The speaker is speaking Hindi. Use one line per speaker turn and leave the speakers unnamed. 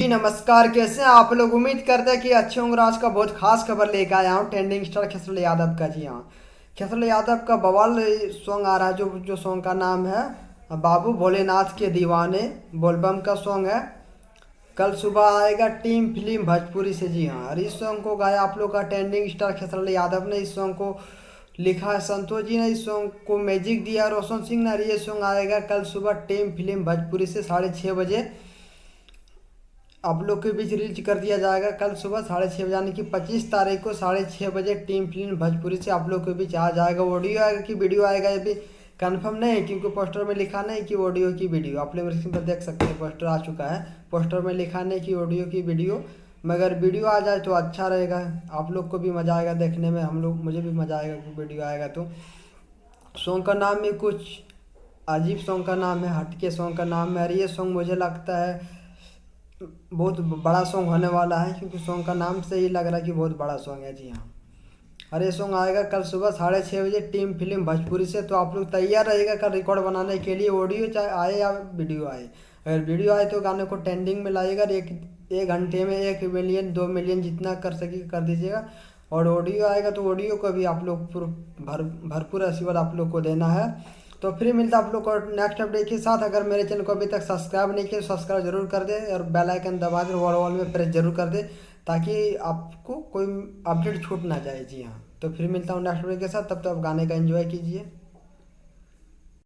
जी नमस्कार, कैसे हैं आप लोग। उम्मीद करते हैं कि अच्छे होंगे। आज का बहुत खास खबर लेकर आया हूँ ट्रेंडिंग स्टार खेसर यादव का। जी हाँ, खेसर यादव का बवाल सॉन्ग आ रहा है जो सॉन्ग का नाम है बाबू भोलेनाथ के दीवाने। बोलबम का सॉन्ग है। कल सुबह आएगा टीम फिल्म भोजपुरी से। जी हाँ, और इस सॉन्ग को गाया आप लोग का ट्रेंडिंग स्टार खेसर यादव ने। इस सॉन्ग को लिखा है संतोष जी ने। इस सॉन्ग को म्यूजिक दिया रोशन सिंह ने। ये सॉन्ग आएगा कल सुबह टीम फिल्म भोजपुरी से 6:30 बजे आप लोग के बीच रिलीज कर दिया जाएगा। कल सुबह 6:30 बजे यानी कि 25 तारीख को 6:30 बजे टीम फिल्म भोजपुरी से आप लोग के बीच आ जाएगा। ऑडियो आएगा कि वीडियो आएगा ये भी कंफर्म नहीं है, क्योंकि पोस्टर में लिखा नहीं कि ऑडियो की वीडियो। आप लोग स्क्रीन पर देख सकते हैं, पोस्टर आ चुका है। पोस्टर में लिखा नहीं कि ऑडियो की वीडियो, मगर वीडियो आ जाए तो अच्छा रहेगा। आप लोग को भी मज़ा आएगा देखने में, मुझे भी मज़ा आएगा कि वीडियो आएगा तो। सॉन्ग का नाम भी कुछ अजीब सॉन्ग का नाम है, हटके सॉन्ग का नाम है। और ये सॉन्ग मुझे लगता है बहुत बड़ा सॉन्ग होने वाला है, क्योंकि सॉन्ग का नाम से ही लग रहा है कि बहुत बड़ा सॉन्ग है। जी हाँ, और ये सॉन्ग आएगा कल सुबह 6:30 बजे टीम फिल्म भोजपुरी से। तो आप लोग तैयार रहिएगा कल रिकॉर्ड बनाने के लिए। ऑडियो चाहे आए या वीडियो आए, अगर वीडियो आए तो गाने को ट्रेंडिंग में लाइएगा। और एक घंटे में 1 मिलियन 2 मिलियन जितना कर सके कर दीजिएगा। और ऑडियो आएगा तो ऑडियो को भी आप लोग भरपूर आशीर्वाद आप लोग को देना है। तो फिर मिलता है आप लोग को नेक्स्ट अपडेट के साथ। अगर मेरे चैनल को अभी तक सब्सक्राइब नहीं किया तो सब्सक्राइब जरूर कर दे, और बेल आइकन दबा दे, वॉल में प्रेस जरूर कर दे, ताकि आपको कोई अपडेट छूट ना जाए। जी हाँ, तो फिर मिलता हूँ नेक्स्ट वीडियो के साथ। तब तक आप गाने का एंजॉय कीजिए।